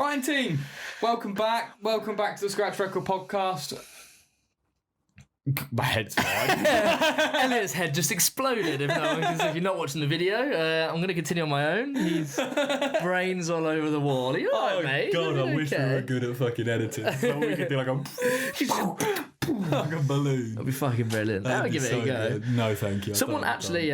Right, team, welcome back. Welcome back to the Scratch Record podcast. My head's fine. Elliot's head just exploded. If you're not watching the video, I'm going to continue on my own. He's brains all over the wall. Are you alright, mate? God, I wish we were good at fucking editing. So we could do like a balloon. That'd be fucking brilliant. I'll give it a go. Good. No, thank you. Someone actually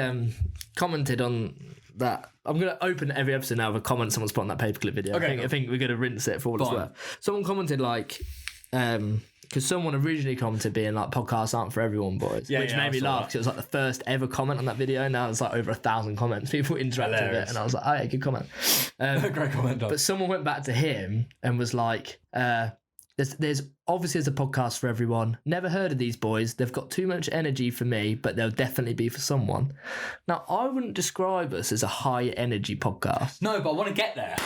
commented on that. I'm going to open every episode now with a comment someone's put on that paperclip video. Okay, I think we're going to rinse it for all it's worth. Someone commented like... because someone originally commented being like, podcasts aren't for everyone, boys. Which made me laugh because it was like the first ever comment on that video. Now it's like over 1,000 comments. People interacted with it. And I was like, oh yeah, good comment. Great comment, Doug. But someone went back to him and was like, there's obviously there's a podcast for everyone. Never heard of these boys. They've got too much energy for me, but they'll definitely be for someone. Now, I wouldn't describe us as a high energy podcast. No, but I want to get there.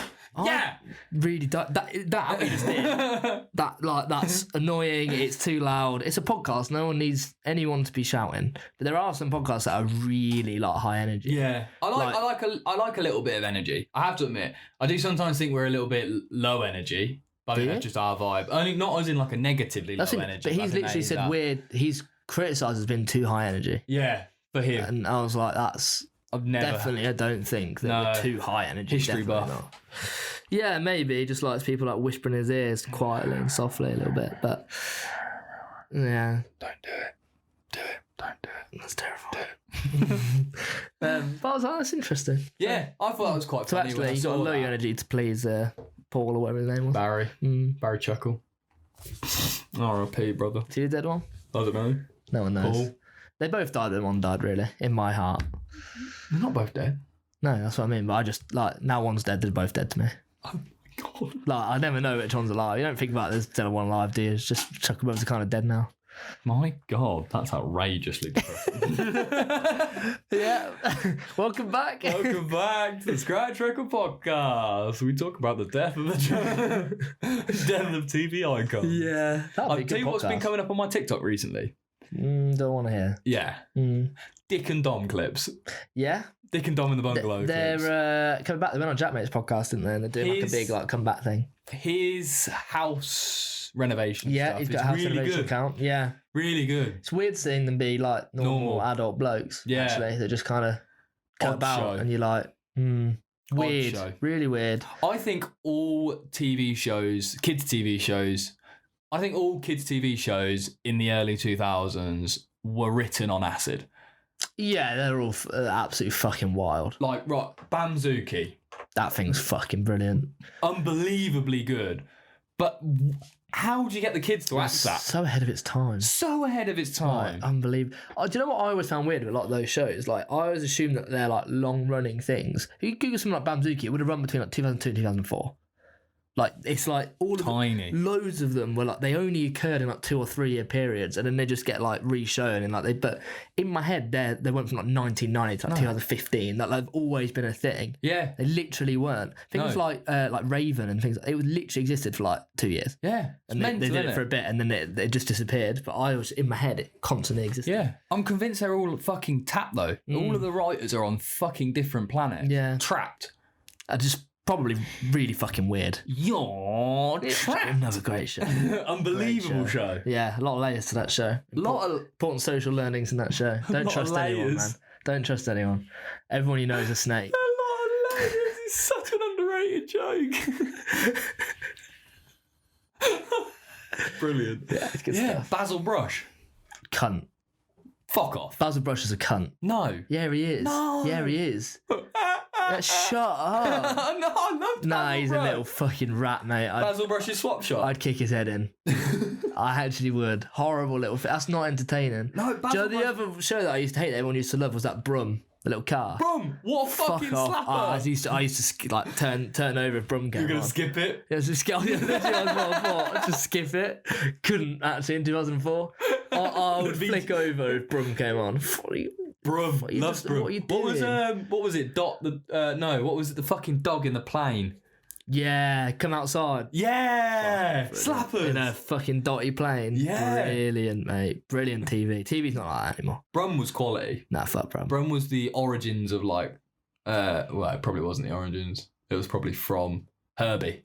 Yeah, really. That we just did. That's annoying. It's too loud. It's a podcast. No one needs anyone to be shouting. But there are some podcasts that are really like high energy. Yeah, I like a little bit of energy. I have to admit, I do sometimes think we're a little bit low energy. But I think that's just our vibe. Only not as in like a negatively low energy. But he's literally said weird. He's criticised as being too high energy. Yeah, for him. And I was like, that's. I've never. Definitely, I don't think that we're too high energy. History buff. Not. Yeah, maybe he just likes people like whispering in his ears quietly and softly a little bit, but yeah. Don't do it. Don't do it. That's terrifying. But I was like, that's interesting. Yeah, I thought that was quite so funny. So actually, you got to lower your energy to please Paul or whatever his name was. Barry. Barry Chuckle. R.I.P. brother. See the dead one? I don't know. No one knows. Paul. They both died, and one died, really, in my heart. They're not both dead. No, that's what I mean. But I just, like, now one's dead, they're both dead to me. Oh, my God. Like, I never know which one's alive. You don't think about there's still one alive, do you? It's just Chuck them both are kind of dead now. My God, that's outrageously depressing. Yeah. Welcome back. Welcome back to the Scratch Record podcast. We talk about the death of the death of TV icons. Yeah. I'll tell you what's been coming up on my TikTok recently. Don't want to hear. Yeah. Dick and Dom clips. Yeah. Dick and Dom in the bungalow. They're coming back. They went on Jack Mate's podcast, didn't they? And they're doing like a big like comeback thing. His house renovation. Yeah, stuff he's got a house really renovation good. account. Yeah, really good. It's weird seeing them be like normal. Adult blokes. Yeah, actually, they're just kind of cut about, show. And you're like, weird, really weird. I think all TV shows, kids TV shows. I think all kids TV shows in the early 2000s were written on acid. Yeah, they're all absolutely fucking wild. Like, right, Bamzuki. That thing's fucking brilliant. Unbelievably good. But how do you get the kids to act that? So ahead of its time. So ahead of its time. Like, unbelievable. Do you know what I always found weird with a lot of those shows? Like, I always assume that they're like long-running things. If you Google something like Bamzuki, it would have run between like 2002 and 2004. Like, it's like all of tiny. Loads of them were like, they only occurred in like 2 or 3 year periods, and then they just get like re-shown. And like but in my head, they went from like 1990 to like 2015. Like, they've always been a thing. Yeah. They literally weren't. Things like Raven and things, it literally existed for like 2 years. Yeah. And they did it for a bit, and then it just disappeared. But I was, in my head, it constantly existed. Yeah. I'm convinced they're all fucking tapped though. All of the writers are on fucking different planets. Yeah. Trapped. I just... Probably really fucking weird. You're trapped. Another great show. Unbelievable show. Yeah, a lot of layers to that show. A lot of important social learnings in that show. Don't trust anyone, man. Don't trust anyone. Everyone you know is a snake. A lot of layers. It's such an underrated joke. Brilliant. Yeah, it's good stuff. Basil Brush. Cunt. Fuck off. Basil Brush is a cunt. No. Yeah, he is. No. Yeah, he is. Shut up. No, I love Basil he's Brush. a little fucking rat, mate. Basil Brush's swap shop. I'd kick his head in. I actually would. Horrible little... That's not entertaining. No, Basil the other show that I used to hate that everyone used to love was that Brum. The little car. Brum, what a fucking slapper! I used to like turn over if Brum came You're gonna on. skip it? Yeah, just skip just skip it. Couldn't actually in 2004. I would flick over if Brum came on. Brum, loves Brum. What are you doing? What was it? What was it? The fucking dog in the plane. Yeah, come outside. Yeah, slappers in a fucking dotty plane. Yeah, brilliant, mate. Brilliant TV. TV's not like that anymore. Brum was quality. Nah, fuck Brum. Brum was the origins of like, well, it probably wasn't the origins. It was probably from Herbie.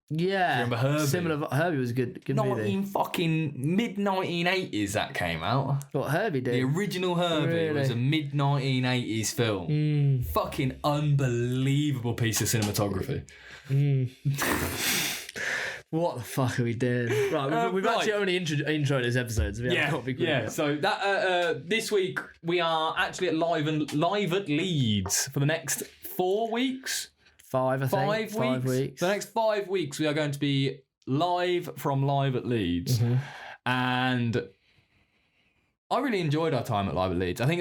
Yeah. Remember Herbie? Similar. Herbie was a good movie. Mid-1980s that came out. What Herbie did? The original Herbie was a mid-1980s film. Fucking unbelievable piece of cinematography. What the fuck are we doing? Right, we've actually only introed this episode, so we haven't got big. Yeah. So that this week we are actually live at Leeds for the next 4 weeks. 5 weeks. 5 weeks. The next 5 weeks we are going to be live at Leeds, and I really enjoyed our time at Live at Leeds. I think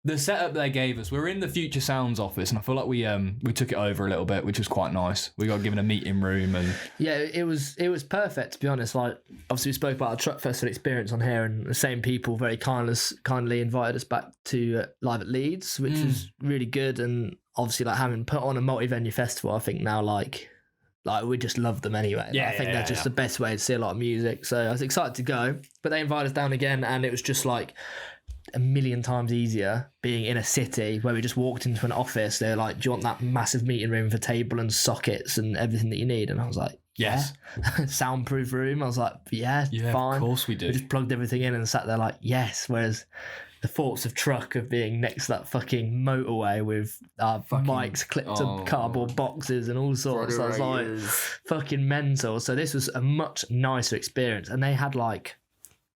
the setup they gave us. We were in the Future Sounds office, and I feel like we took it over a little bit, which was quite nice. We got given a meeting room, and it was perfect, to be honest. Like, obviously we spoke about our truck festival experience on here, and the same people very kindly invited us back to Live at Leeds, which was really good. And obviously, like, having put on a multi-venue festival, I think now like we just love them anyway. I think they're just the best way to see a lot of music. So I was excited to go, but they invited us down again, and it was just like a million times easier being in a city where we just walked into an office. They're like, do you want that massive meeting room for table and sockets and everything that you need? And I was like, yes. Soundproof room. I was like, yeah, fine. Of course we do. We just plugged everything in and sat there like, yes. Whereas the thoughts of truck of being next to that fucking motorway with mics clipped to cardboard boxes and all sorts. I was like, fucking mental. So this was a much nicer experience. And they had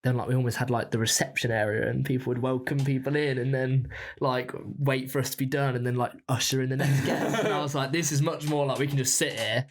we almost had like the reception area, and people would welcome people in and then like wait for us to be done and then like usher in the next guest. And I was like, this is much more like we can just sit here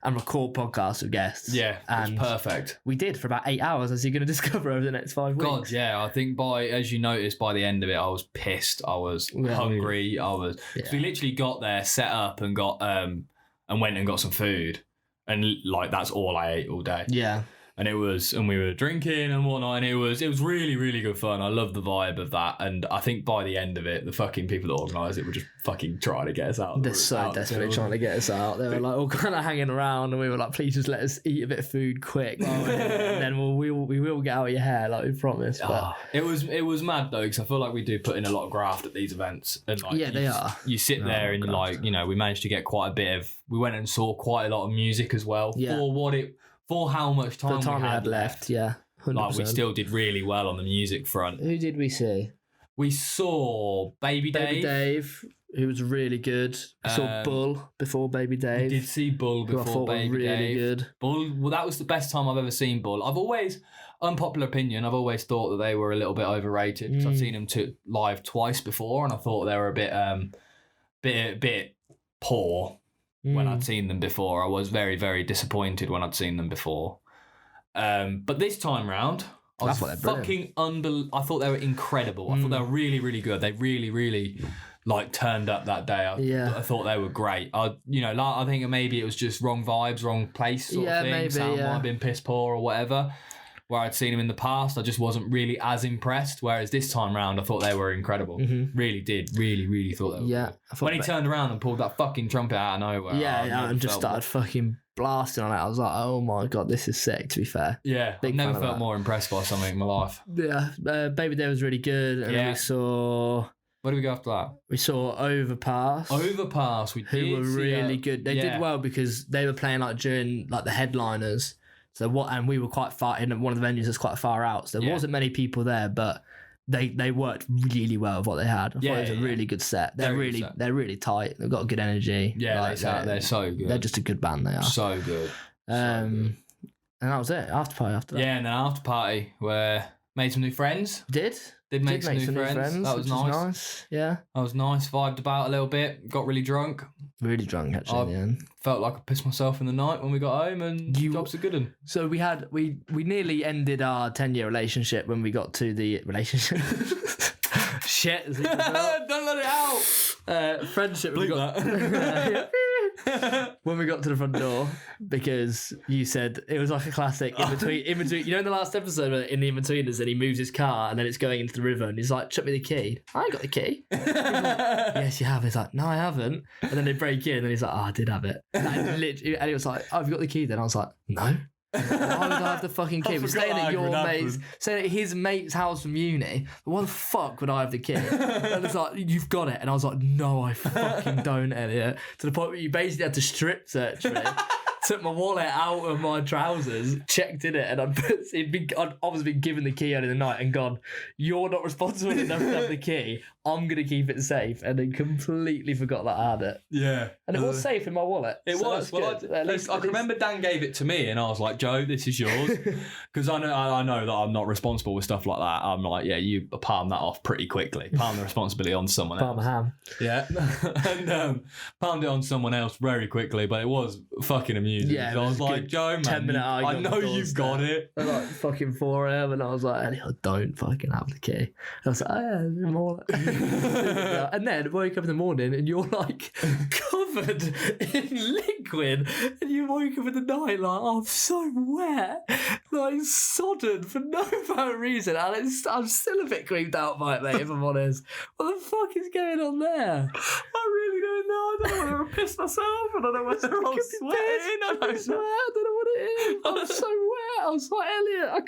and record podcasts with guests. Yeah, and it's perfect. We did for about 8 hours, as you're going to discover over the next 5 weeks. God, yeah. I think as you noticed, by the end of it, I was pissed. I was hungry. We literally got there, set up, and got and went and got some food, and like that's all I ate all day. Yeah. And we were drinking and whatnot, and it was really, really good fun. I love the vibe of that, and I think by the end of it, the fucking people that organised it were just fucking trying to get us out. They're so desperately trying to get us out. They were like all kind of hanging around, and we were like, please just let us eat a bit of food quick, and then we will get out of your hair, like we promised. But it was mad though, because I feel like we do put in a lot of graft at these events, and like they are. You sit there and like, you know, we managed to get quite a bit of. We went and saw quite a lot of music as well for how much time we had left. Yeah, 100%. Like, we still did really well on the music front. Who did we see? We saw Baby Dave, who was really good. We saw Bull before Baby Dave. We did see Bull before Baby Dave. Really good. Bull, well, that was the best time I've ever seen Bull. I've always, unpopular opinion, I've always thought that they were a little bit overrated, because I've seen them live twice before, and I thought they were a bit poor. When I'd seen them before. I was very, very disappointed when I'd seen them before. But this time round, I thought they were incredible. I thought they were really, really good. They really, really like turned up that day. I thought they were great. I think maybe it was just wrong vibes, wrong place sort of thing. Maybe, Sound might have been piss poor or whatever. Where I'd seen them in the past, I just wasn't really as impressed. Whereas this time round, I thought they were incredible. Really did. Really, really thought they were good. When he turned around and pulled that fucking trumpet out of nowhere. And just started fucking blasting on it. I was like, oh my God, this is sick, to be fair. Yeah, I've never felt more impressed by something in my life. Yeah, Baby Day was really good. And then we saw... Where did we go after that? We saw Overpass. We did. Who were really good. They did well because they were playing like during like the headliners. And we were quite far in one of the venues that's quite far out. So there wasn't many people there, but they worked really well with what they had. I thought it was a really good set. They're really tight. They've got good energy. Yeah, they're so good. They're just a good band. They are so good. And that was it. After party after that. Yeah, and then after party where made some new friends. Did make some new friends. That was nice. Yeah, that was nice. Vibed about a little bit. Got really drunk. Really drunk actually. In the end. Felt like I pissed myself in the night when we got home, and jobs are good. Un. So we nearly ended our 10-year relationship when we got to the relationship. Shit! Don't let it out. Friendship. Bleep that. When we got to the front door, because you said it was like a classic in between. You know, in the last episode, in the in-betweeners, and he moves his car and then it's going into the river, and he's like, "Chuck me the key." I ain't got the key. Like, yes, you have. He's like, "No, I haven't." And then they break in, and he's like, "Oh, I did have it." And he was like, "Oh, have you got the key?" Then I was like, "No." Why would I have the fucking key? We're staying at his mate's house from uni. Why the fuck would I have the key? And it's like, you've got it. And I was like, no, I fucking don't, Elliot. To the point where you basically had to strip search for it took my wallet out of my trousers, checked in it, and I'd obviously been given the key early in the night and gone, "You're not responsible enough to have the key. I'm gonna keep it safe," and then completely forgot that I had it. Yeah. And it was safe in my wallet. It so was. that's Well, good. I can remember Dan gave it to me, and I was like, "Joe, this is yours," because I know that I'm not responsible with stuff like that. I'm like, "Yeah, you palm that off pretty quickly. Palm the responsibility on someone else." Palm a ham. Yeah, and palmed it on someone else very quickly, but it was fucking amusing. Yeah, So I was like, "Joe, man, 10-minute I know you've got it." At like fucking 4 a.m. and I was like, Elliot, don't fucking have the key. I was like, "Oh yeah, it's in my wallet." Yeah. And then woke up in the morning and you're like covered in liquid, and you woke up in the night like, "Oh, I'm so wet, like sodden for no apparent reason," and I'm still a bit creeped out by it, mate. If I'm honest, what the fuck is going on there? I really don't know. I don't know whether I pissed myself. I don't know whether I was sweating. I don't know. I don't know what it is. I'm so wet. I was like, Elliot,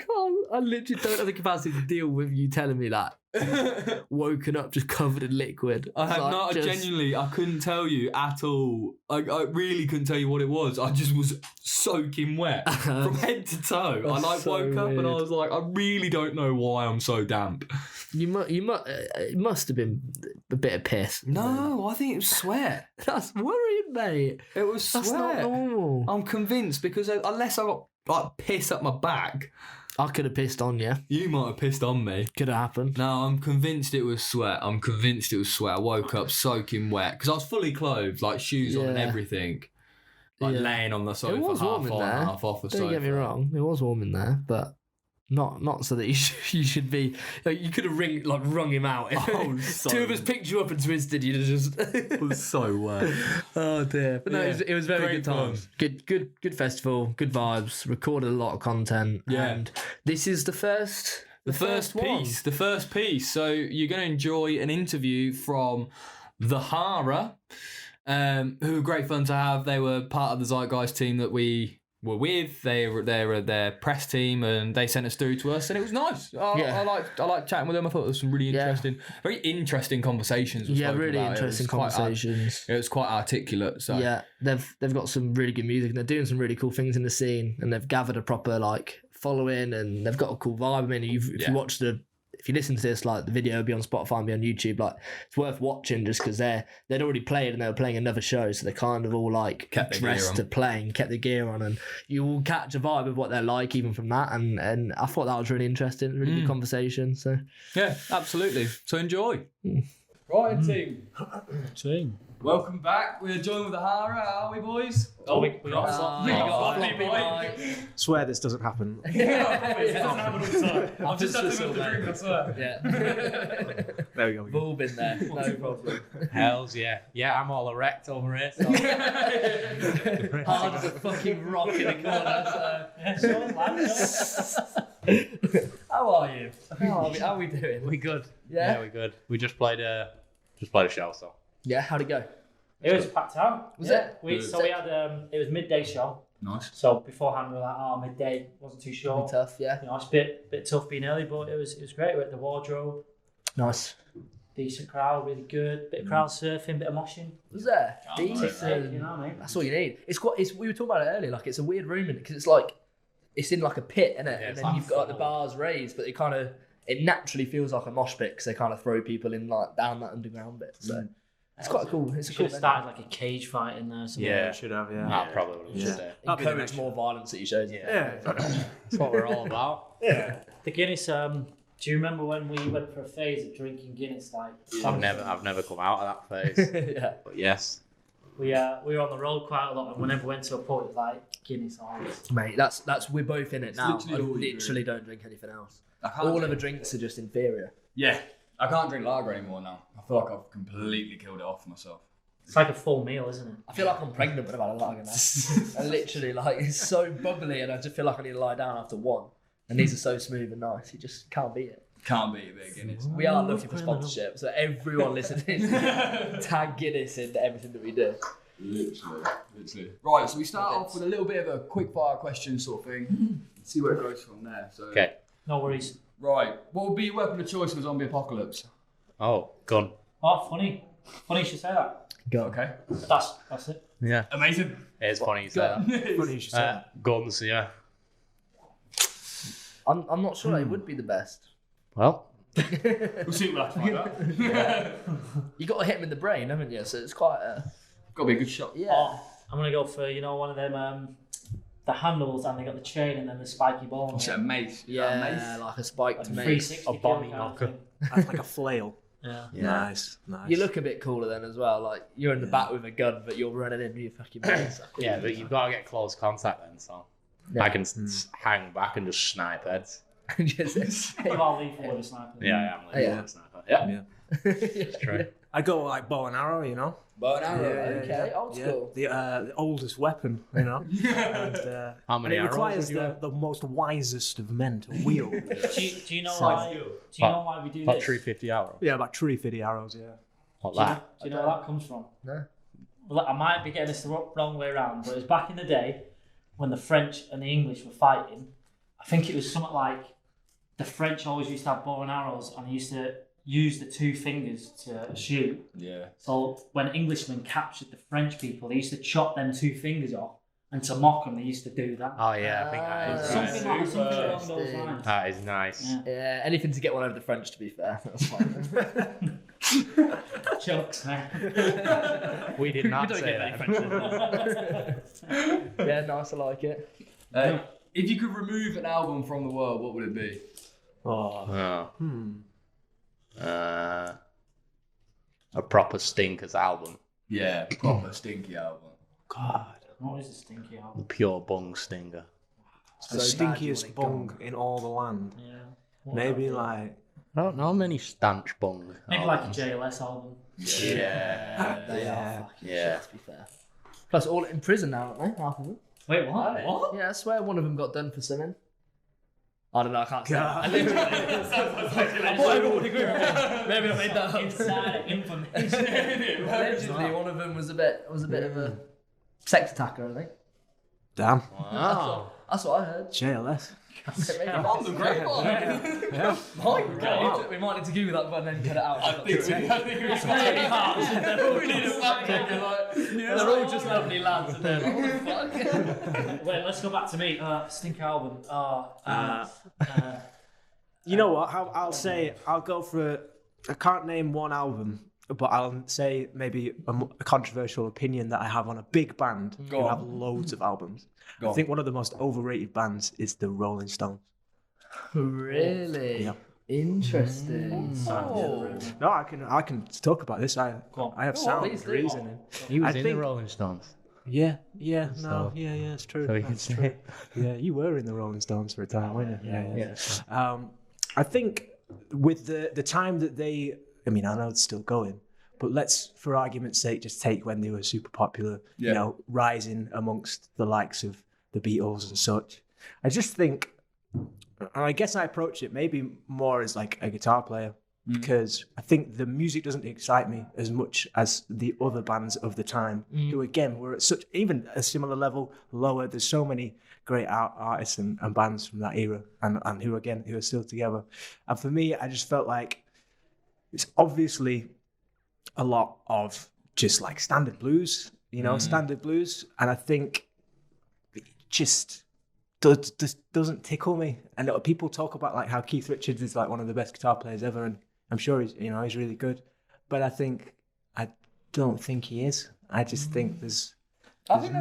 I literally don't have the capacity to deal with you telling me that. Woken up just covered in liquid. Genuinely, I couldn't tell you at all. I really couldn't tell you what it was. I just was soaking wet from head to toe. That's so woke up weird. and I was like, I really don't know why I'm so damp. It must have been a bit of piss. No, I think it was sweat. That's worrying, mate. It was sweat. That's not normal. I'm convinced because unless I got like piss up my back, I could have pissed on you. you might have pissed on me. Could have happened. No, I'm convinced it was sweat. I woke up soaking wet because I was fully clothed, like shoes on and Yeah. everything. Like Yeah. laying on the sofa, It was warm half in on, there. half off the Don't sofa. get me wrong. It was warm in there, but not so that you should be. Like, you could have wrung him out. Oh, so Two of us picked you up and twisted. You'd have just. It was so wet. Oh dear! But no, Yeah. it was very Great good times. Good festival. Good vibes. Recorded a lot of content. Yeah. And this is the first. The first piece. So you're going to enjoy an interview from The Hara, who are great fun to have. They were part of the Zeitgeist team that we were with. They were their press team, and they sent us through to us, and it was nice. I liked chatting with them. I thought there was some really very interesting conversations. Yeah, really interesting conversations. It was quite articulate. So yeah, they've got some really good music, and they're doing some really cool things in the scene, and they've gathered a proper following, and they've got a cool vibe. I mean, if you listen to this, the video will be on Spotify and be on YouTube. It's worth watching just because they'd already played and they were playing another show, so they're kind of all kept dressed to play and kept the gear on, and you will catch a vibe of what they're like even from that. And I thought that was really interesting, really good conversation. So yeah, absolutely. So enjoy. Right, team. Welcome back. We're joined with the Hara, are we, boys? Oh, we got Floppy boy. Swear this doesn't happen. It doesn't happen all the time. I've just had to drink, I swear. yeah, There we go. we've all been there, no problem. Hells yeah. Yeah, I'm all erect over here. So. Hard as a fucking rock in a corner. How are you? How are we doing? We good. Yeah? we good. We just played a show, so. Yeah, how'd it go? It was packed out. Was it? We had it was midday show. Nice. So beforehand we were like, midday wasn't too sure. Pretty tough, yeah. You know, it's a bit tough being early, but it was great. We had the wardrobe, Nice. decent crowd, really good. Bit of crowd surfing, bit of moshing. Was there? Decent, you know what I mean? That's all you need. We were talking about it earlier. It's a weird room because it's in a pit, isn't it? Yeah, and it's then you've got the bars raised, but it naturally feels like a mosh pit because they kind of throw people in down that underground bit. So it's quite cool. It's a Should cool have started a cage fight in there. Yeah. Should have, yeah. That probably would have been encourage more violence at your shows. Yeah. That's what we're all about. Yeah. The Guinness. Do you remember when we went for a phase of drinking Guinness? I've never come out of that phase. Yeah. But yes. We were on the road quite a lot, and whenever we went to a pub, it was Guinness always. Mate, that's we're both in it now. literally I all we literally don't drink anything else. I can't All drink- other drinks are just inferior. Yeah, I can't drink lager anymore now. I feel like I've completely killed it off myself. It's like a full meal, isn't it? I feel like I'm pregnant when I've had a lager now. I literally it's so bubbly, and I just feel like I need to lie down after one. And these are so smooth and nice. You just can't beat it. Can't beat it, Guinness. We are looking for sponsorship, so everyone listening, tag Guinness into everything that we do. Literally. Right, so we start off with a little bit of a quick fire question sort of thing. See where it goes from there. So, Okay. No worries. Right, what would be your weapon of choice for zombie apocalypse? Oh, gun. Oh, funny. Funny you should say that. Go. Okay. That's it. Yeah. Amazing. It's funny you say that. Funny you should say that. Guns, yeah. I'm not sure it would be the best. Well, We'll see what we'll have to find out. You got to hit him in the brain, haven't you? So it's quite a Got to be a good shot. yeah. Oh, I'm gonna go for one of them the handles and they got the chain and then the spiky ball. What's it, a mace? Yeah, like a spike to make. 360 A bomb kind of knocker. thing. That's like a flail. Yeah. Nice. You look a bit cooler then as well. Like you're in the back with a gun, but you're running in with your fucking mace. yeah, but you've got to get close contact then, so I can hang back and just snipe heads. You are lethal with a sniper. Yeah, I am like a sniper. Yeah, it's true. I go like bow and arrow, you know. Bow and arrow. Okay, old school. The oldest weapon, you know. And, How many and it arrows requires would you have? the most wisest of men to wield. Do you know why? Do you know why we do About this? 350 arrows. Yeah, about 350 arrows. Yeah. What Do you know, that? do you know where that comes from? No. Well, I might be getting this the wrong way around, but it was back in the day when the French and the English were fighting. I think it was something like the French always used to have bow and arrows and they used to use the two fingers to shoot. Yeah. So when Englishmen captured the French people, they used to chop them two fingers off, and to mock them, they used to do that. Oh yeah, I think that is nice. Something along those lines. That is nice. Yeah. Yeah, anything to get one over the French. To be fair, that's fine. Jokes, man. We did not say that. Yeah, nice. I like it. If you could remove an album from the world, what would it be? Oh. A proper stinkers album. Yeah, proper stinky album. God. What is a stinky The album? pure bung stinger. The So bad you stinkiest want it bung in all the land. Yeah. Maybe like. I don't know many stanch bung. Maybe like a JLS album. Yeah. They are fucking Yeah. shit, to be fair. Plus, all in prison now, aren't they? Half of them. Wait, what? What? Yeah, I swear one of them got done for something. I don't know. I can't say. God. I literally. Everyone would agree with me. Maybe I made that up. Inside information. Allegedly, one of them was a bit of a sex attacker. I think. Damn. Wow. That's what I heard. JLS. On the grapevine. Yeah. We might need to Google that, but then cut it out. I think it's really harsh. We need a fact checker, like, They're all just lovely lads, and they're like, what the fuck? Wait, let's go back to me. Stink album. You know what? I'll go for. I can't name one album, but I'll say maybe a controversial opinion that I have on a big band who on. have loads of albums. Go I on. think one of the most overrated bands is the Rolling Stones. Really? Yeah. Interesting. No, I can talk about this. I have sound please do. reasoning. He was I in think- the Rolling Stones. Yeah, So- it's true. So we can That's say true. it. Yeah, you were in the Rolling Stones for a time, weren't you? Yeah. I think with the time that they, I mean, I know it's still going, but let's, for argument's sake, just take when they were super popular, Yeah. you know, rising amongst the likes of the Beatles and such. I just think, and I guess I approach it maybe more as like a guitar player, because I think the music doesn't excite me as much as the other bands of the time, who again were at such, even a similar level, lower. There's so many great artists and bands from that era, and who are still together. And for me, I just felt like it's obviously a lot of just like standard blues, you know, standard blues, and I think it just doesn't tickle me. And people talk about like how Keith Richards is like one of the best guitar players ever, and I'm sure he's really good, but I don't think he is. I just think there's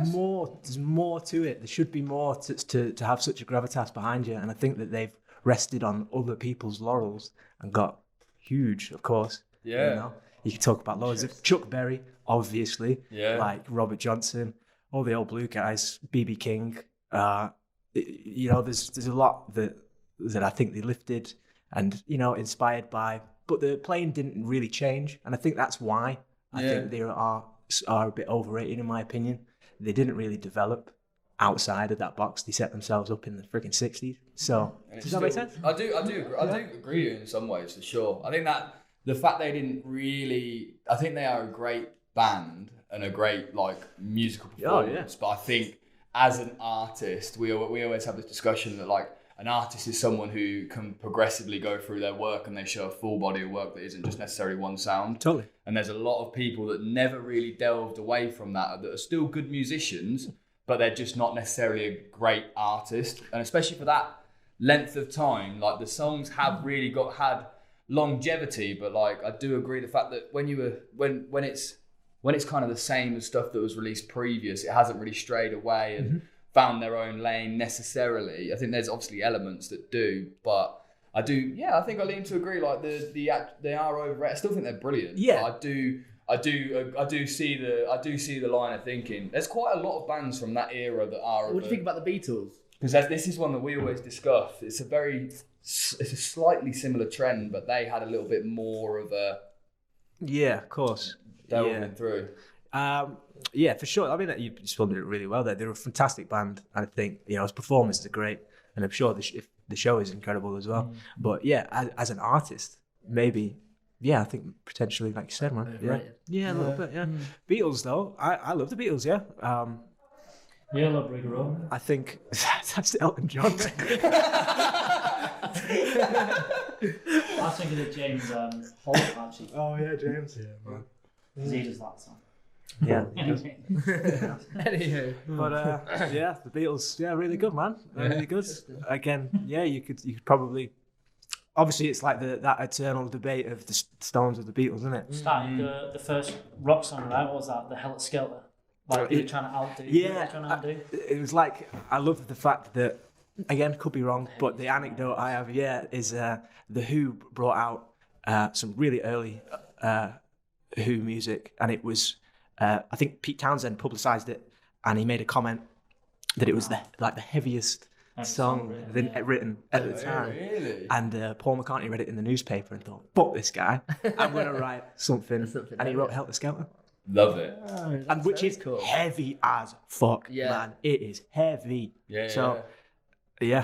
more to it. There should be more to have such a gravitas behind you, and I think that they've rested on other people's laurels and got huge, of course. Yeah. You know? You can talk about loads of Chuck Berry, obviously, Yeah. like Robert Johnson, all the old blue guys, B.B. King. You know, there's a lot that I think they lifted and, you know, inspired by, but the playing didn't really change, and I think that's why I think they are a bit overrated in my opinion. They didn't really develop outside of that box. They set themselves up in the freaking 60s. So does that make sense? I do agree in some ways, for sure. I think that the fact they didn't really, I think they are a great band and a great like musical performance. But I think as an artist, we always have this discussion that like an artist is someone who can progressively go through their work and they show a full body of work that isn't just necessarily one sound. Totally. And there's a lot of people that never really delved away from that are still good musicians, but they're just not necessarily a great artist. And especially for that length of time, like the songs have really had longevity, but like I do agree the fact that when it's kind of the same as stuff that was released previous, it hasn't really strayed away and found their own lane necessarily. I think there's obviously elements that do, but I think I lean to agree. Like they are overrated. I still think they're brilliant. Yeah. But I do see the line of thinking. There's quite a lot of bands from that era that are. What do you think about the Beatles? Because this is one that we always discuss. It's a slightly similar trend, but they had a little bit more of a Yeah, of course. delving through. Yeah, for sure. I mean, you spelled it really well there. They're a fantastic band. I think, as performers, they're great. And I'm sure the show is incredible as well. But yeah, as an artist, maybe, I think potentially, like you said, man. Yeah, a little bit, yeah. Beatles, though. I love the Beatles, yeah. Yellow Brick Road. I think that's Elton John. I was thinking of James Holt, actually. Oh, yeah, James. Yeah, man. Because he does that song. Yeah. Anywho. But the Beatles, really good, man. Really good. Again, you could probably. Obviously, it's like that eternal debate of the Stones with the Beatles, isn't it? Starting the first rock song, right? What was that? The Hell Skelter. Like they were trying to outdo. It was like, I love the fact that, again, could be wrong, but the anecdote I have, is the Who brought out some really early Who music, and it was, I think Pete Townsend publicised it, and he made a comment that it was the heaviest song written at the time. Really? And Paul McCartney read it in the newspaper and thought, fuck this guy, I'm going to write something. And he wrote Helter Skelter. Love it. And which is cool. heavy as fuck, man. It is heavy. Yeah.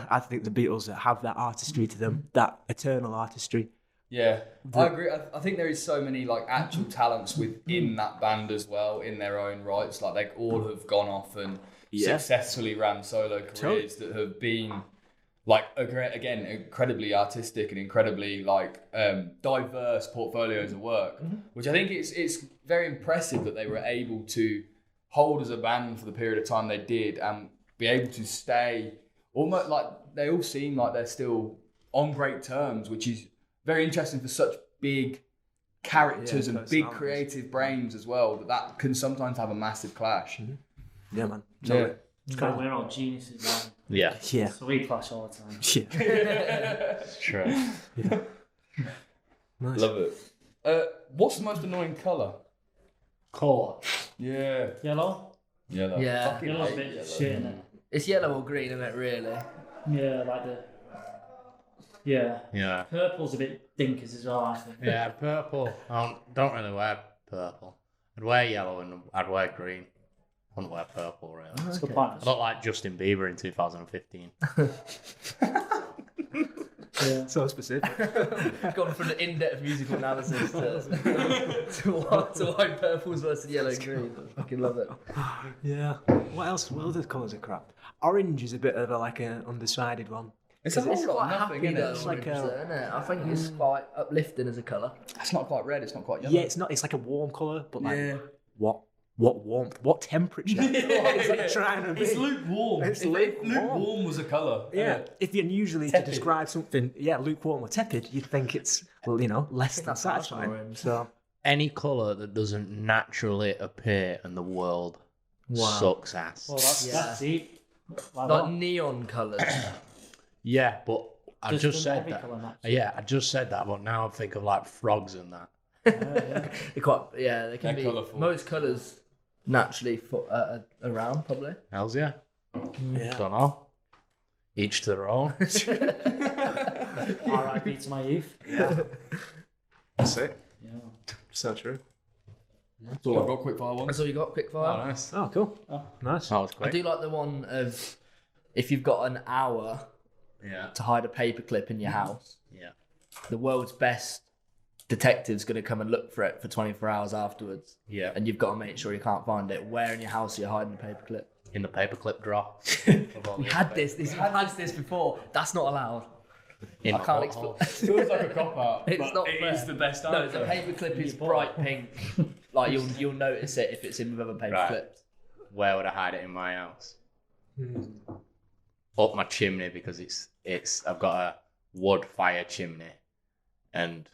I think the Beatles have that artistry to them, that eternal artistry. Yeah, I agree. I think there is so many like actual talents within that band as well, in their own rights. Like they all have gone off and successfully ran solo careers that have been like again incredibly artistic and incredibly like diverse portfolios of work, which I think it's very impressive that they were able to hold as a band for the period of time they did and be able to stay almost like they all seem like they're still on great terms, which is very interesting for such big characters and big creative brains as well, that can sometimes have a massive clash. Yeah, man. Yeah. But we're all geniuses, man. Yeah. So we clash all the time. True. Nice. Love it. What's the most annoying colour? Colour. Yeah. Yellow? Yellow. Yeah. Fucking Yellow's a hate bit yellow. shit, isn't it? It's yellow or green, isn't it, really? Yeah, like the... Yeah. Yeah. Purple's a bit dinkers as well, I think. Yeah, purple. I don't really wear purple. I'd wear yellow and I'd wear green. I wouldn't wear purple, really. That's a good point. I look like Justin Bieber in 2015. Yeah. So specific. Gone from the in-depth musical analysis to why purple's versus yellow and green. I fucking love it. Yeah. What else? What other colours are crap? Orange is a bit of an undecided one. It's a It's whole lot quite of nothing, happy isn't though, it? It's like orange, isn't it? I think it's quite uplifting as a colour. It's not quite red, it's not quite yellow. Yeah, it's not. It's like a warm colour, but like Yeah. what warmth? What temperature? It's like trying to be. It's lukewarm. It's If lukewarm. lukewarm was a colour. Yeah, if you're usually Tepid. to describe something, lukewarm or tepid, you'd think it's less than that's satisfying. orange. So Any colour that doesn't naturally appear in the world sucks ass. Well, that's deep. Like Like what? neon colours. Yeah, but I Just just said every that. colour match. Yeah, I just said that, but now I think of like frogs and that. They're quite, they can They're be. colourful. Most colours naturally around, probably. Hells yeah. yeah, Don't know. Each to their own. R.I.P. to my youth. that's it. Yeah. So true. So I've got quick fire ones. That's all you got, quick fire. Nice. Oh, cool. Nice. That was I quick. do like the one of if you've got an hour Yeah. to hide a paperclip in your house, Yeah. the world's best detective's going to come and look for it for 24 hours afterwards, Yeah. and you've got to make sure you can't find it. Where in your house are you hiding the paperclip? in the paperclip drawer. We had this. We've had this before. That's not allowed. In I my can't butthole. explain. Feels like a cop out. It's but not it fair. is the best No, answer. the paperclip is bright pink. Like you'll notice it if it's in with other paperclips. Right. Where would I hide it in my house? Up my chimney, because it's I've got a wood fire chimney, and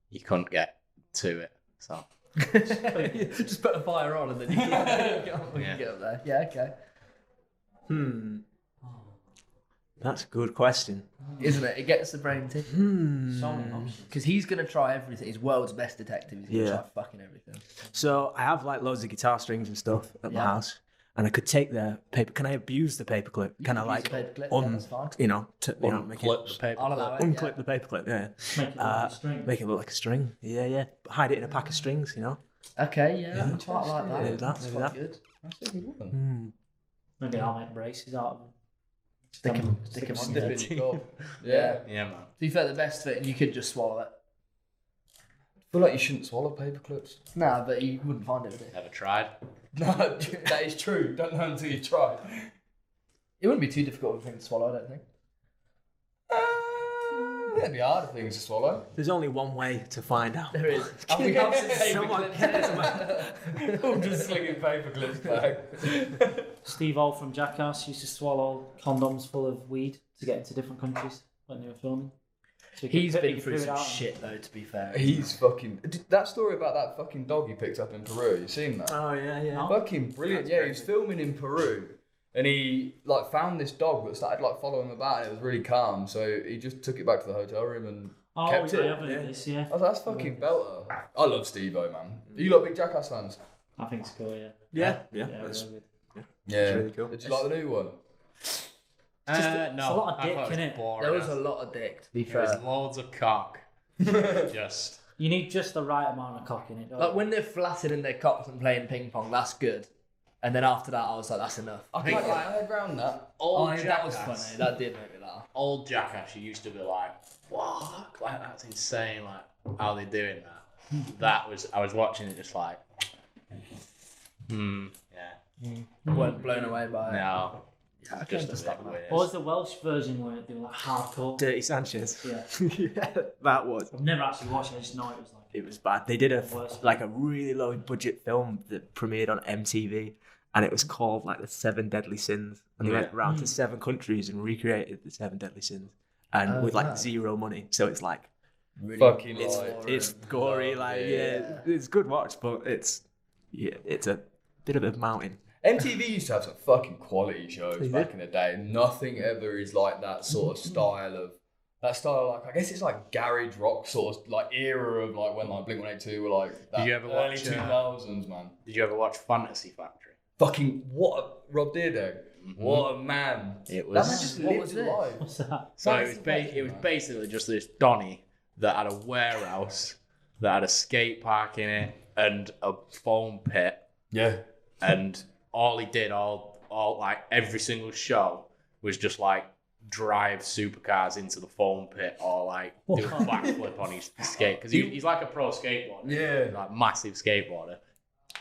you couldn't get to it. So Just put a fire on and then you can get up there. Yeah, okay. That's a good question. Isn't it? It gets the brain ticking. Because he's going to try everything. He's world's best detective. He's going to try fucking everything. So I have like loads of guitar strings and stuff at my house, and I could take the paper. Can I abuse the paperclip? Can I like that's fine. make flip it the paper. I'll allow it. unclip the paperclip? Yeah, Make it look like a string. make it look like a string. Yeah. Hide it in a pack of strings. Okay, yeah, I quite like that. Maybe that, That's maybe quite that. good. That's a good one. Maybe I'll make braces out of them. Stick him on Stick your in head. your cup. Yeah. Yeah, man. To be fair, the best fit, you could just swallow it. I feel like you shouldn't swallow paper clips. Nah, but you wouldn't find it, would it? Never tried. No, that is true. Don't know until you try. It wouldn't be too difficult of a thing to swallow, I don't think. It'd be harder things to swallow. There's only one way to find out. There is. We have some paper Someone clips. cares. I'm just slinging paper clips back. Steve O from Jackass used to swallow condoms full of weed to get into different countries when they were filming. So He's he been could through figure it some out. shit, though, to be fair. He's fucking... That story about that fucking dog he picked up in Peru, you seen that? Oh yeah. Fucking brilliant. That's Yeah, he crazy. was filming in Peru and he like found this dog that started like following him about and it was really calm. So he just took it back to the hotel room and Oh, kept yeah, it. I've heard this, yeah. I was like, that's fucking belter. I love Steve-O, man. Are you lot big Jackass fans? I think it's cool, yeah. Yeah. Yeah, That's really good. Yeah. really cool. Did you like the new one? No, it's a lot of I dick, thought it was innit? boring. There was a lot of dick, to be There was fair. loads of cock. Just You need just the right amount of cock in it. Don't Like you? when they're flattered in their cocks and playing ping pong, that's good. And then after that, I was like, that's enough. I can't get my head around that. old Oh, that was Jackass. funny. That did make me laugh. Old Jackass, you used to be like, fuck, like that's insane, like how they doing that. I was watching it just like, yeah, Weren't blown away by it. no, Yeah, I can just a understand bit that. weird. What was the Welsh version where they were like hardcore? Dirty Sanchez. Yeah. Yeah, that was. I've never actually watched it, I just know it was like. It was bad. They did a Worst. like a really low budget film that premiered on MTV, and it was called like the 7 Deadly Sins. And they went around to 7 countries and recreated the 7 Deadly Sins, and with like wow. zero money. So it's like Really Fucking it's, like- it's gory, like it's good watch, but it's a bit of a mountain. MTV used to have some fucking quality shows back in the day. Nothing ever is like that sort of style of like I guess it's like garage rock sort of like era of like when like Blink-182 were like that Did you ever early watch, 2000s, man. Did you ever watch Fantasy Factory? Fucking what a Rob Deardo. What a man. It That man was. just What lived was his it? life. What's that? So Fantasy Factory, it was man. basically just this Donny that had a warehouse that had a skate park in it and a foam pit, Yeah. and all he did all like every single show was just like drive supercars into the foam pit or like do a backflip on his skate because he's like a pro skateboarder, Yeah. like massive skateboarder.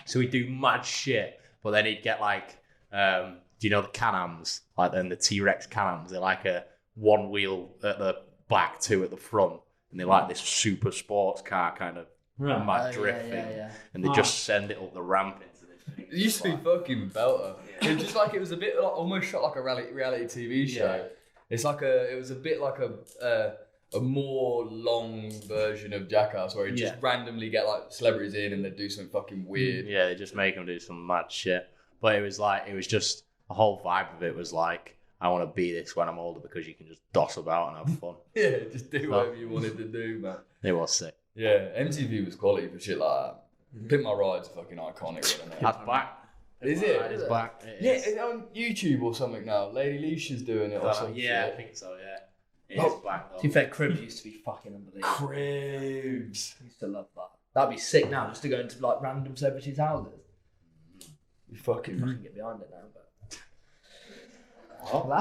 So he'd do mad shit, but then he'd get like, do you know the Can-Ams? Like then the T-Rex Can-Ams, they're like a one wheel at the back, 2 at the front, and they're like this super sports car kind of Right. mad drifting, yeah. and they just send it up the ramp into this thing. It used to be fucking belter. It was just like it was a bit like almost shot like a reality TV show. Yeah. It's like it was a bit like a more long version of Jackass where he'd just randomly get like celebrities in and they'd do something fucking weird. Yeah, they just make them do some mad shit. But it was just the whole vibe of it was like, I want to be this when I'm older because you can just doss about and have fun. Yeah, just do whatever you wanted to do, man. It was sick. Yeah, MTV was quality for shit like that. Pimp My Ride's a fucking iconic, isn't it? That's back. Is it? It's back. It Yeah, is. it's on YouTube or something now. Lady Leisha's doing it or something. Yeah, I think so, yeah. It Oh. is back To be though. fair, Cribs used to be fucking unbelievable. Cribs. I used to love that. That'd be sick now, just to go into like random celebrities' houses. You fucking. I can get behind it now, but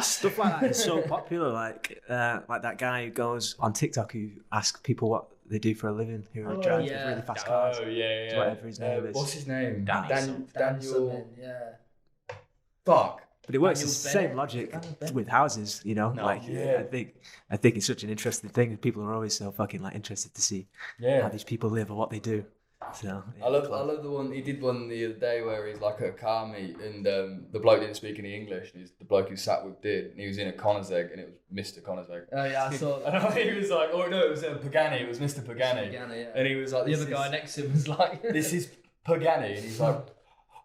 Stuff like that is so popular. Like that guy who goes on TikTok who asks people what they do for a living, who drive yeah. really fast cars. Oh yeah, yeah. Whatever his name is. What's his name? Danny Daniel. yeah. fuck. But it works the Daniel same Bennett. logic Daniel Bennett. with houses, you know. No, like, yeah. I think it's such an interesting thing. People are always so fucking like interested to see how these people live or what they do. So yeah, I love the one he did one the other day where he's like at a car meet and the bloke didn't speak any English and the bloke who sat with did and he was in a Connor's egg and it was Mr. Connor's egg. Oh yeah, I saw that. And he was like, oh no, it was Pagani. It was Mr. Pagani. Pagani, yeah. And he was like, The other guy next to him was like, this is Pagani, and he's like,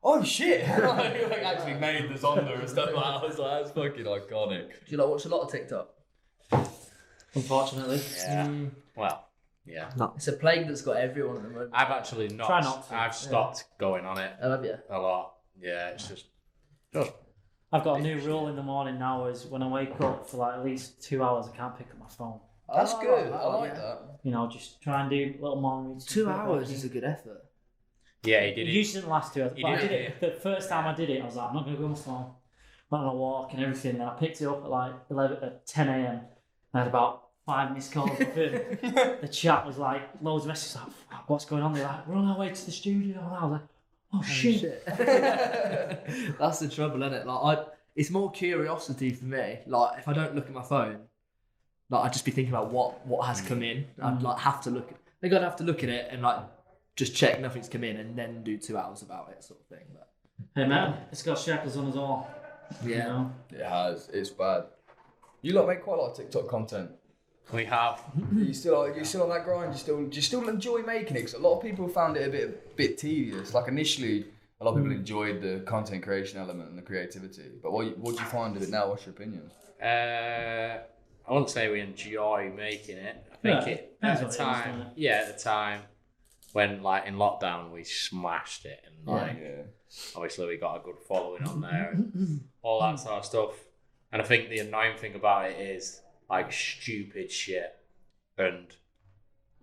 oh shit! He like actually made the Zonda and stuff like that. I was like, that's fucking iconic. do you like watch a lot of TikTok? Unfortunately. Yeah. Well, yeah. It's a plague that's got everyone at the moment. I've actually not. Try not to. I've stopped going on it I love you. a lot. Yeah, it's just. I've got a new rule in the morning now is when I wake up for like at least 2 hours, I can't pick up my phone. That's Oh, good. I I like like that. that. You know, just try and do a little morning routine. 2 hours is a good effort. Yeah, he It did it. usually didn't last 2 hours, He but I did did it, it. The first time I did it, I was like, I'm not going to go on my phone. Went on a walk and everything. Then I picked it up at like 10 a.m. I had about 5 missed calls with him. The chat was like loads of messages like, "Fuck, what's going on?" They're like, we're on our way to the studio. And I was like, oh shit. That's the trouble, isn't it? Like, it's more curiosity for me. Like, if I don't look at my phone, like I'd just be thinking about what has come in. I'd like have to look. I think I'd have to look at it and like just check nothing's come in and then do 2 hours about it, sort of thing. But Hey man, it's got shackles on us all. yeah, You know? It has. It's bad. You lot make quite a lot of TikTok content. We have. You still on that grind? Do you still enjoy making it? 'Cause a lot of people found it a bit tedious. Like initially, a lot of people enjoyed the content creation element and the creativity. But what do you find of it now? What's your opinion? I wouldn't say we enjoy making it. I think Yeah, it depends at what the it is, time. doesn't it? Yeah, at the time when like in lockdown we smashed it and like obviously we got a good following on there and all that sort of stuff. And I think the annoying thing about it is like stupid shit and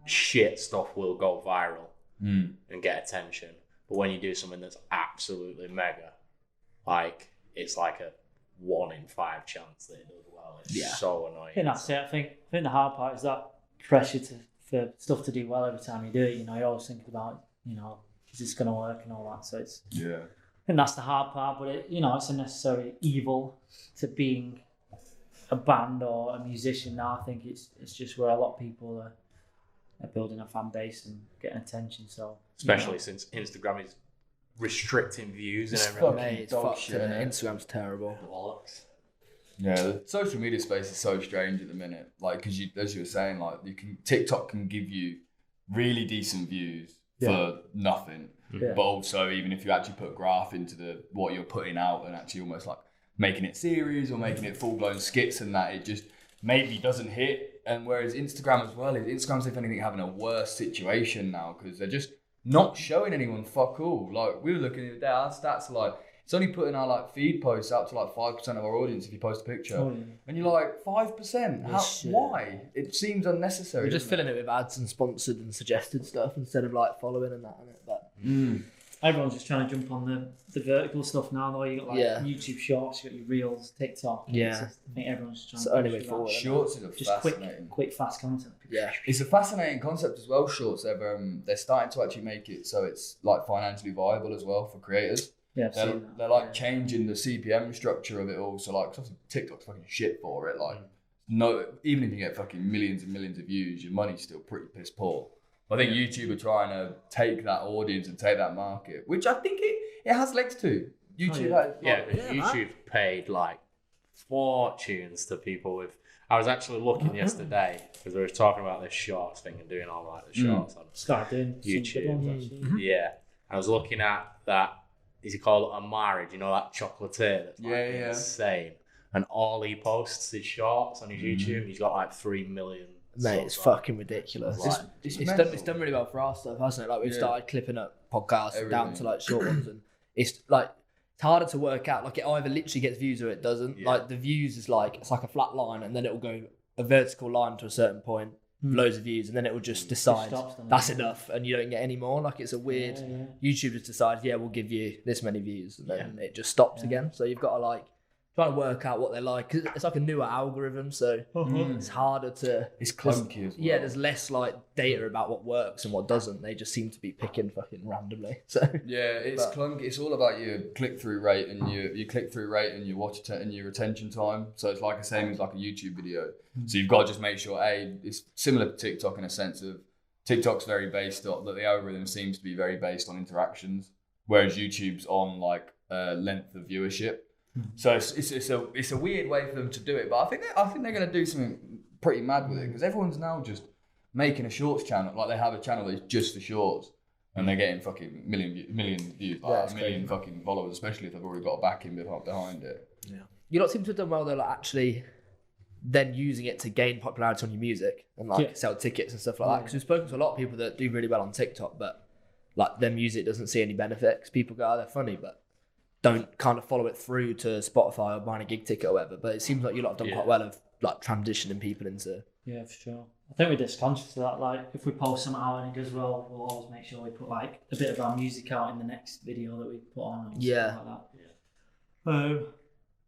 shit stuff will go viral and get attention. But when you do something that's absolutely mega, like it's like a 1 in 5 chance that it does well. It's so annoying. I think that's it. I think the hard part is that pressure for stuff to do well every time you do it. You know, you're always thinking about, you know, is this going to work and all that. So it's, Yeah. I think that's the hard part. But it, you know, it's a necessary evil to being a band or a musician. Now I think it's just where a lot of people are building a fan base and getting attention. So Especially since Instagram is restricting views and It's everything. fucking mate, it's dog fucked. shit, Innit? innit? Instagram's terrible. Yeah, the social media space is so strange at the minute. Like, because as you were saying, like TikTok can give you really decent views for nothing. Yeah. But also, even if you actually put graph into what you're putting out and actually almost like making it series or making it full blown skits and that, it just maybe doesn't hit. And whereas Instagram as well, Instagram's if anything having a worse situation now because they're just not showing anyone fuck all. Like we were looking at our stats are like. It's only putting our like feed posts out to like 5% of our audience if you post a picture, and you're like 5%. How? shit. Why? It seems unnecessary. We're just doesn't filling it with ads and sponsored and suggested stuff instead of like following and that. But everyone's just trying to jump on the vertical stuff now. Though you got like YouTube Shorts, you got your Reels, TikTok. Yeah. It's just, I think everyone's just trying. It's the to only push way for forward. that. Shorts is a Just fascinating. quick, fast content. Yeah. It's a fascinating concept as well. Shorts. They're starting to actually make it so it's like financially viable as well for creators. Yeah, I've seen They're like changing the CPM structure of it all. So like, 'cause obviously TikTok's fucking shit for it. Like, no, even if you get fucking millions and millions of views, your money's still pretty piss poor. I think YouTube are trying to take that audience and take that market, which I think it has legs to. YouTube, YouTube paid like fortunes to people with. I was actually looking yesterday because we were talking about this shorts thing and doing all like the shorts on Start doing YouTube. some good ones, actually. Yeah, I was looking at that. Is he called Amari? Do you know that chocolatier that's like insane? And all he posts is shorts on his YouTube. He's got like 3 million. Mate, it's fucking ridiculous. Like, It's done really well for our stuff, hasn't it? Like we've started clipping up podcasts down to like short ones, and it's like it's harder to work out. Like it either literally gets views or it doesn't. Yeah. Like the views is like it's like a flat line, and then it'll go a vertical line to a certain point, loads of views, and then it will just decide stops them. that's enough, and you don't get any more. Like it's a weird. YouTube just decides, we'll give you this many views, and then it just stops again. So you've got to like trying to work out what they like. 'Cause it's like a newer algorithm, so it's harder to. It's clunky as well. Yeah, there's less like data about what works and what doesn't. They just seem to be picking fucking randomly. So Yeah, it's clunky. It's all about your click-through rate and your click-through rate and your and your retention time. So it's like the same as like a YouTube video. So you've got to just make sure it's similar to TikTok in a sense of TikTok's very based on that the algorithm seems to be very based on interactions, whereas YouTube's on like length of viewership. So it's a weird way for them to do it, but I think they're going to do something pretty mad with it because everyone's now just making a shorts channel. Like they have a channel that's just for shorts, and they're getting fucking million views, like a million fucking followers, especially if they've already got a backing behind it. Yeah. you lot seem to have done well though, like actually then using it to gain popularity on your music and like sell tickets and stuff like that. Because we've spoken to a lot of people that do really well on TikTok, but like their music doesn't see any benefit because people go, oh, they're funny, but don't kind of follow it through to Spotify or buying a gig ticket or whatever. But it seems like you lot have done quite well of like transitioning people into. Yeah, for sure. I think we're just conscious of that. Like, if we post something out and it does well, we'll always make sure we put like a bit of our music out in the next video that we put on. Or something like that.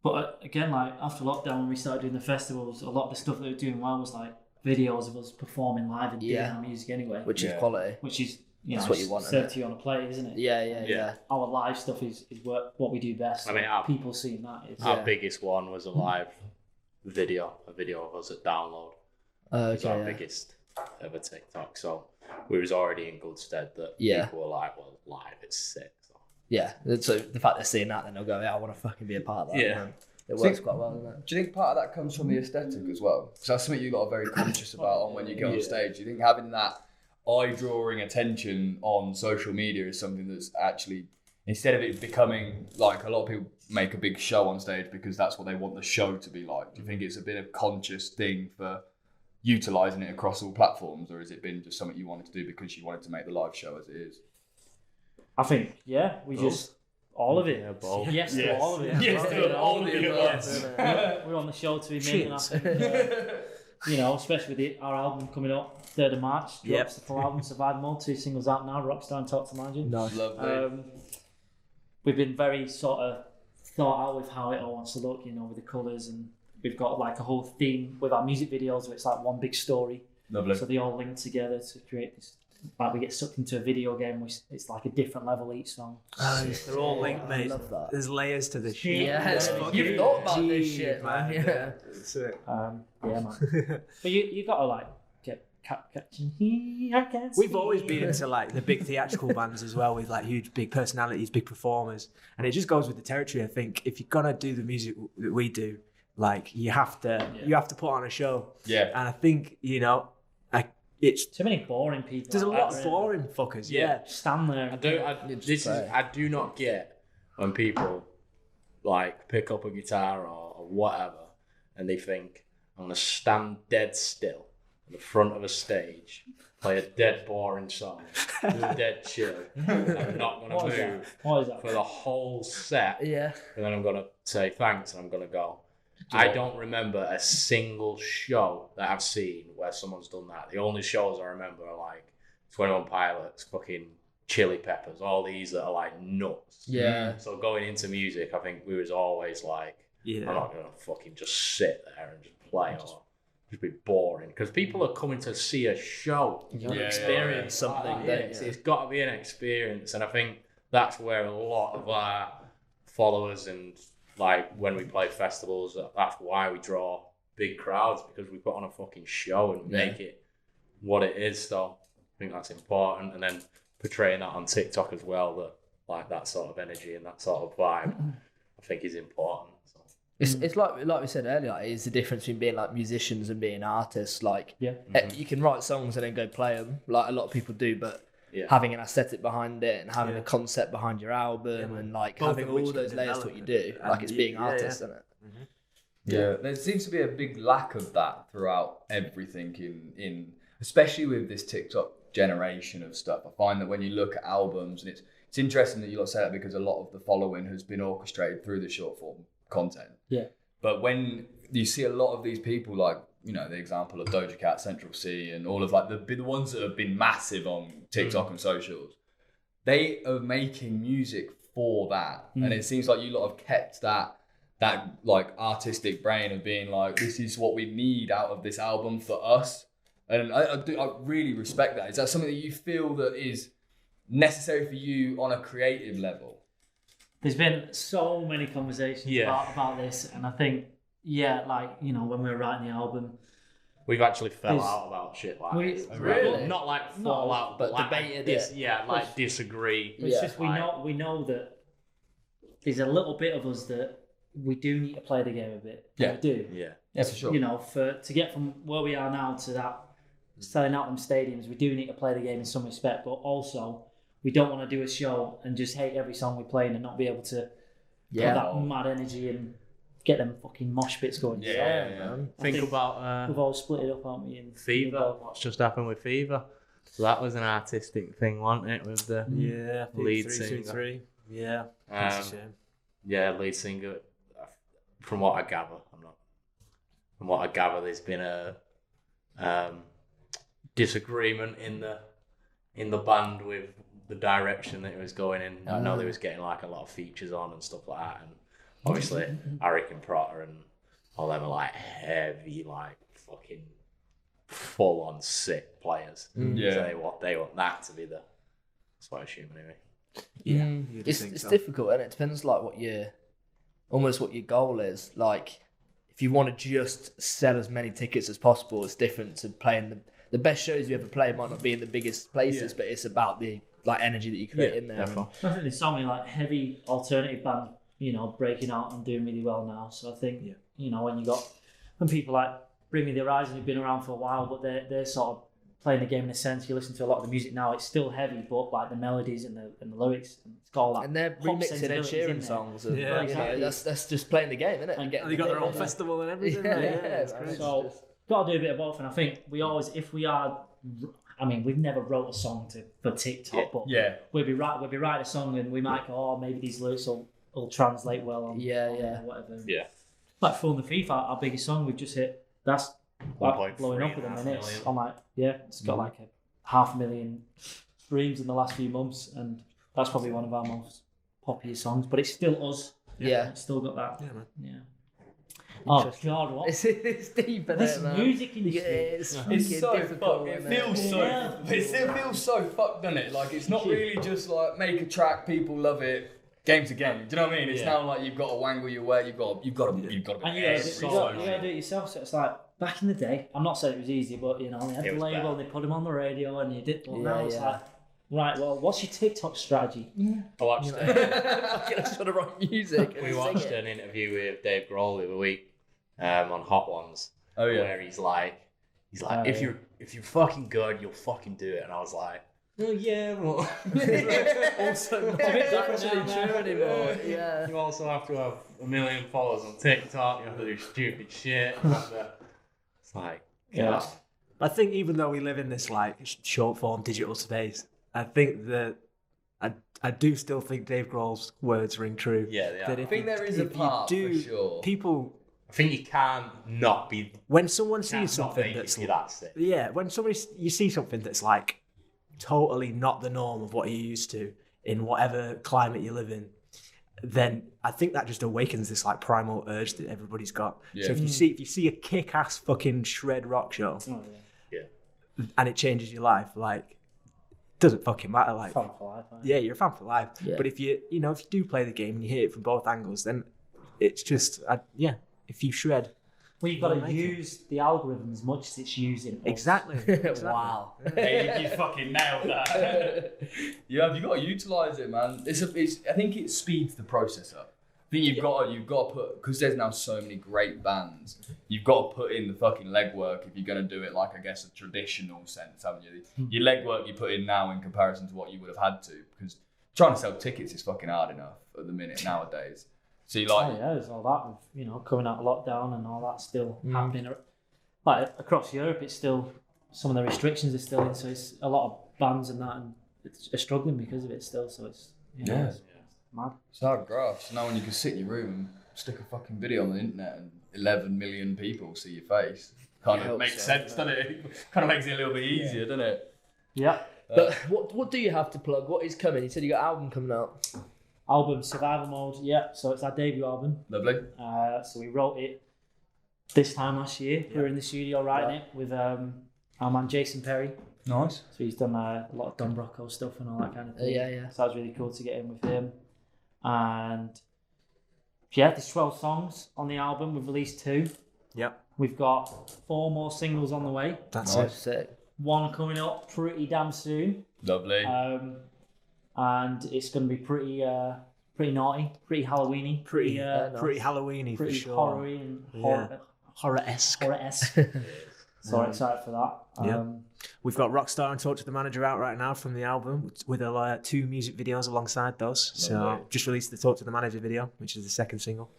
But again, like after lockdown, when we started doing the festivals, a lot of the stuff that we were doing well was like videos of us performing live and doing our music anyway, which is quality. Which is that's what you want. Served to you on a plate, isn't it? Yeah. Our live stuff is what we do best. I mean, people seeing that is our biggest one was a live video, of us at Download. It's our biggest ever TikTok. So we was already in good stead that people were like, well, live, it's sick. So. Yeah. So the fact they're seeing that, then they'll go, yeah, I want to fucking be a part of that. Yeah. It works quite well, doesn't it? Do you think part of that comes from the aesthetic as well? Because that's something you lot are very conscious about on when you go on stage. Do you think having that eye-drawing attention on social media is something that's actually, instead of it becoming like a lot of people make a big show on stage because that's what they want the show to be like, do you think it's a bit of a conscious thing for utilising it across all platforms, or has it been just something you wanted to do because you wanted to make the live show as it is? I think, we just, all of it. Yeah, both. Yes to all of it. Yes to all of it. We're on the show to be making, I think, you know, especially with our album coming up, 3rd of March, drops the full album, Survival Mode, 2 singles out now, Rockstar and Talk to Margin. Nice. Lovely. We've been very sort of thought out with how it all wants to look, you know, with the colours, and we've got like a whole theme with our music videos where it's like one big story. Lovely. So they all link together to create this. Like we get sucked into a video game, which it's like a different level each song. They're all linked, mate. I love that. There's layers to this shit. Yeah, you've thought about this shit, man. Yeah. That's it. Man. But you gotta like get catching. We've always been into like the big theatrical bands as well, with like huge, big personalities, big performers, and it just goes with the territory. I think if you're gonna do the music that we do, like you have to put on a show. Yeah. And I think it's too many boring people. there's a lot of boring fuckers. Yeah. Stand there. I do not get when people like pick up a guitar or whatever and they think I'm gonna stand dead still in the front of a stage, play a dead boring song, do a dead chill, and I'm not gonna move What is that? for the whole set. Yeah. And then I'm gonna say thanks and I'm gonna go. I don't remember a single show that I've seen where someone's done that. The only shows I remember are like 21 Pilots, fucking Chili Peppers, all these that are like nuts. Yeah. So going into music, I think we was always like, I'm not gonna fucking just sit there and just play or just be boring. Because people are coming to see a show. You want to experience something. It's got to be an experience, and I think that's where a lot of our followers and like when we play festivals, that's why we draw big crowds, because we put on a fucking show and make it what it is. So I think that's important, and then portraying that on TikTok as well, that like that sort of energy and that sort of vibe, I think is important. So. It's like we said earlier, it's the difference between being like musicians and being artists. Like you can write songs and then go play them, like a lot of people do, but having an aesthetic behind it and having a concept behind your album and like Both having of which all those can layers to develop what you do, like it's being artist, isn't it? Yeah, there seems to be a big lack of that throughout everything in especially with this TikTok generation of stuff. I find that when you look at albums, and it's interesting that you lot say that, because a lot of the following has been orchestrated through the short form content. Yeah. But when you see a lot of these people, like, you know, the example of Doja Cat, Central C, and all of like the ones that have been massive on TikTok and socials, they are making music for that. And it seems like you lot have kept that that like artistic brain of being like, this is what we need out of this album for us. And I really respect that. Is that something that you feel that is necessary for you on a creative level? There's been so many conversations about this, and I think, like, you know, when we were writing the album, we've actually fell out about shit like this. Really? Not like fall out, but like debated disagree. It's just we know that there's a little bit of us that we do need to play the game a bit. Yeah. We do. Yeah, for sure. You know, to get from where we are now to that selling out them stadiums, we do need to play the game in some respect, but also we don't want to do a show and just hate every song we play and not be able to put that mad energy and get them fucking mosh pits going. Man. Think about we've all split it up, haven't we? In Fever. What's just happened with Fever? So that was an artistic thing, wasn't it? With the lead singer. 3-2-3. Yeah, that's a shame. Yeah, lead singer. From what I gather, there's been a disagreement in the band with the direction that it was going in. I know they was getting like a lot of features on and stuff like that, and obviously Eric and Protter and all them are like heavy, like fucking full on sick players. So they want that to be the. That's what I assume anyway. Yeah, it's difficult, and it depends like what your goal is. Like, if you want to just sell as many tickets as possible, it's different to playing the best shows you ever play. Might not be in the biggest places, but it's about the like energy that you create in there. I think there's so many like heavy alternative band, you know, breaking out and doing really well now. So I think you know, when people like Bring Me the Horizon who've been around for a while, but they're sort of playing the game in a sense. You listen to a lot of the music now; it's still heavy, but like the melodies and the lyrics, and it's got all that. And they're remixing Ed Sheeran songs. And, exactly. that's just playing the game, isn't it? And they got their own festival and everything. It's crazy. So got to do a bit of both, and I think we always, if we are, I mean, we've never wrote a song for TikTok, but we'll be writing a song and we might go, oh, maybe these lyrics will translate well on whatever. Yeah. Like Phone the Thief, our biggest song we've just hit. That's like blowing up with a minute. I'm like, it's got like 500,000 streams in the last few months, and that's probably one of our most popular songs. But it's still us. Yeah. It's still got that. Yeah, man. Yeah. Oh God! What? It's deep in This it, man. music industry. It's It's fucking so difficult. fucked. It isn't feels so. It still feels so fucked, doesn't it? Like it's not really just like make a track, people love it, game to game. Do you know what I mean? It's now like you've got to wangle your way. You've got to. And you gotta do it yourself. So it's like back in the day. I'm not saying it was easy, but you know, they had the label, and they put them on the radio, and you did. But now it's like, right, well, what's your TikTok strategy? I watched I just want to write music. we watched an interview with Dave Grohl the other week on Hot Ones. Oh yeah. Where he's like, if you're fucking good, you'll fucking do it. And I was like, oh yeah, well. Also, not actually true anymore. Yeah. You also have to have 1 million followers on TikTok. You have to do stupid shit. It's like, God. I think even though we live in this like short form digital space, I think that I do still think Dave Grohl's words ring true. Yeah, they are. I think there is a part for sure. People. I think you can not be. When someone sees something that's that sick. when you see something that's like totally not the norm of what you're used to in whatever climate you live in, then I think that just awakens this like primal urge that everybody's got. Yeah. So if you see a kick-ass fucking shred rock show, and it changes your life, like it doesn't fucking matter. Like Fan for life. yeah, you're a fan for life. Yeah. But if you do play the game and you hit it from both angles, then it's just if you shred. Well, you've got to use the algorithm as much as it's using us. Exactly. Wow. Hey, you fucking nailed that. You got to utilize it, man. I think it speeds the process up. I think you've got to put, because there's now so many great bands. You've got to put in the fucking legwork if you're gonna do it like I guess a traditional sense, haven't you? Your legwork you put in now in comparison to what you would have had to, because trying to sell tickets is fucking hard enough at the minute nowadays. So you like, there's all that with, coming out of lockdown and all that still happening. Like across Europe, it's still, some of the restrictions are still in, so it's a lot of bands and that, and are struggling because of it still. So it's it's mad. it's hard graphs. Now when you can sit in your room and stick a fucking video on the internet and 11 million people see your face, kind of makes sense, doesn't it? Kind of makes it a little bit easier, doesn't it? Yeah. But what do you have to plug? What is coming? You said you got an album coming out. Album Survival Mode, yeah. So it's our debut album. Lovely. So we wrote it this time last year. We were in the studio writing it with our man Jason Perry. Nice. So he's done a lot of Don Brocco stuff and all that kind of thing. Yeah. So that was really cool to get in with him. And yeah, there's 12 songs on the album. We've released 2. Yep. We've got 4 more singles on the way. That's Nice. it. Sick. 1 coming up pretty damn soon. Lovely. And it's going to be pretty naughty, pretty Halloweeny, Pretty nice. pretty Halloweeny for pretty sure. horror-y and Yeah. Horror-esque. horror-esque. So excited for that. Yeah. We've got Rockstar and Talk to the Manager out right now from the album with 2 music videos alongside those. So Lovely. just released the Talk to the Manager video, which is the second single.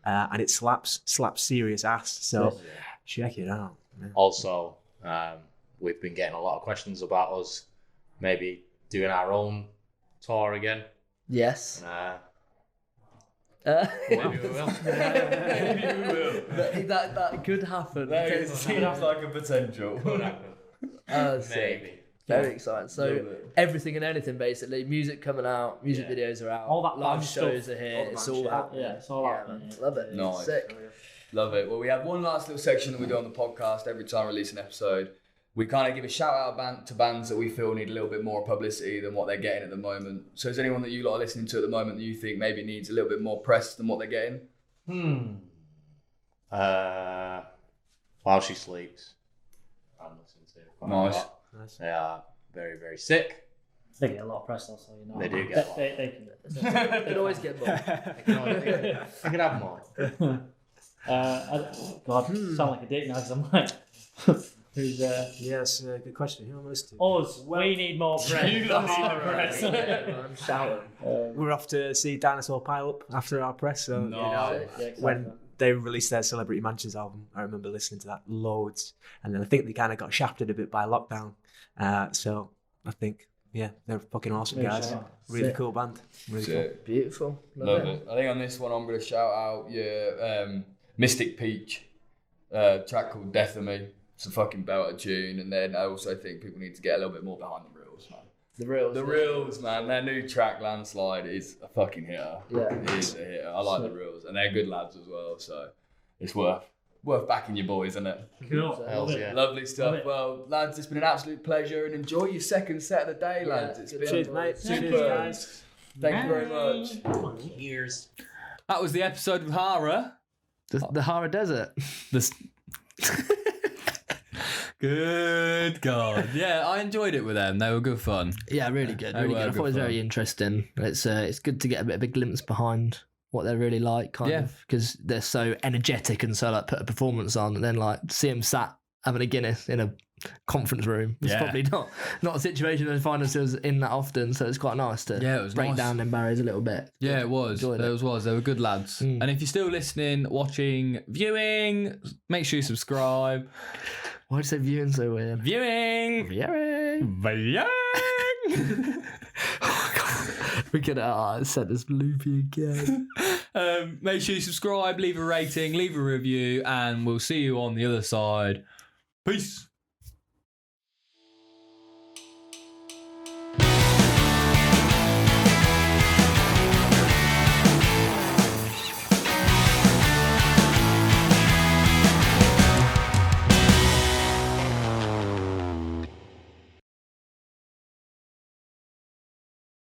And it slaps serious ass. So check it out. Man. Also, we've been getting a lot of questions about us maybe doing our own tour again. Yes. Maybe we will. That could happen. Seems like a potential. Maybe. Very exciting. So everything and anything basically. Music coming out, music videos are out, All that live band shows stuff. are here. All the It's band all shit. happening. Yeah, it's all Yeah, happening, man. yeah. Love it. Nice. Sick. Love it. Well, we have one last little section that we do on the podcast every time we release an episode. We kind of give a shout out to bands that we feel need a little bit more publicity than what they're getting at the moment. So is anyone that you lot are listening to at the moment that you think maybe needs a little bit more press than what they're getting? While She Sleeps. I'm listening to quite a Nice. lot. They are very, very sick. They get a lot of press, though, so you know. They do get a lot. They can. They'd always get more. I could have more. God, sound like a dick now because I'm like, who's Yes, good question. Who am I listening to? us? We need more press. You lot need more press. I'm shouting. We're off to see Dinosaur Pile Up after our press. So you know, Yeah, exactly. when they released their Celebrity Mansions album, I remember listening to that loads. And then I think they kind of got shafted a bit by lockdown. So I think, yeah, they're fucking awesome Big guys. shout out. Really Sick. cool band. Really cool. Sick. Beautiful. Love it. I think on this one I'm going to shout out Mystic Peach, track called Death of Me. It's a fucking belter tune. And then I also think people need to get a little bit more behind the reels, man. The real. The reels, man. Their new track Landslide is a fucking hitter. Yeah. It is a hitter. I like the reels, and they're good lads as well. So it's worth backing your boys, isn't it? Cool. Hells yeah. Lovely stuff. Love it. Well, lads, it's been an absolute pleasure, and enjoy your second set of the day, lads. It's good been Cheers, mate. super. Cheers, guys. Thank you very much. Cheers. That was the episode of Hara. The Hara Desert. Good God. Yeah, I enjoyed it with them. They were good fun. Yeah, really good. They Really were good. I thought good it was fun. very interesting. It's good to get a bit of a glimpse behind what they're really like, kind Yeah. of, because they're so energetic and so like put a performance on, and then like see them sat having a Guinness in a conference room. It's Yeah. probably not a situation they find themselves in that often. So it's quite nice to Yeah, it was break nice. down them barriers a little bit. Yeah, it was. Enjoyed There it. was. They were good lads. Mm. And if you're still listening, watching, viewing, make sure you subscribe. Why'd you say viewing so weird? Viewing! Viewing. Viewing! We could set this loopy again. Make sure you subscribe, leave a rating, leave a review, and we'll see you on the other side. Peace.